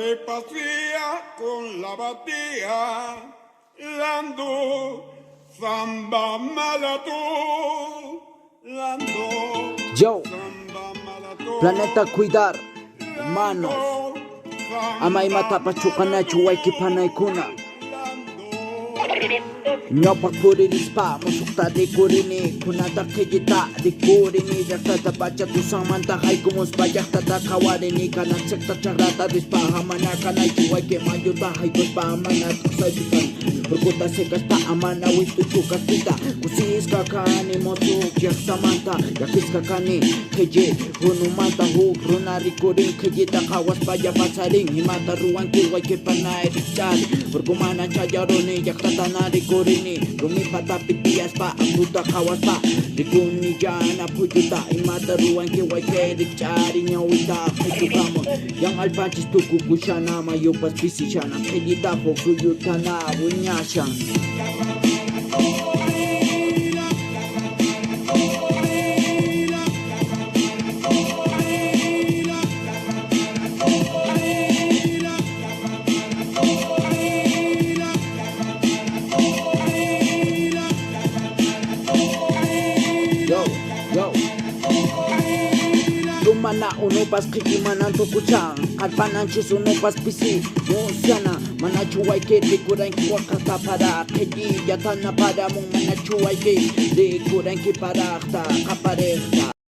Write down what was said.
Se pasea con la batía, lando, samba malatón, lando, Yo, samba malatón. planeta cuidar, hermanos. Amay matapachukan na chuway kipanay kuna. Nyopak puririspa, musukta di kurini. Kunata kejita di kurini. Yakta baca kusang manta hay kumus bayak tata kawarini. Kanak sekta charata dispa hamana kanay chuway ke mayuta hay kuspa amana kusay bikan. Berkuta sekas pa amana witu chukas kita. Kusis kakani mosuk yakta manta. Yakis kakani keje hunumanta hu runari kuring kejita kawas paya pasaring. Himata ruang kiway ke panay richari. Berkumana chajaroni yakta tanari kurini. Rumi patapitias pa ang buta kawas pa. Rikuni jana pujuta imata ruang kiway ke richari nyawita kujukamo. Yang alpanchis tuku kushana mayupas pisishana. Kejita ho kuyutana bunyashan. Yo Lumana uno pas kikimanan tukuchang Kalpananchis uno pas pisi Musiana Mana chuway ke likuran ki wakata para Keji yatana para mong mana chuway ke Likuran ki para kaparekta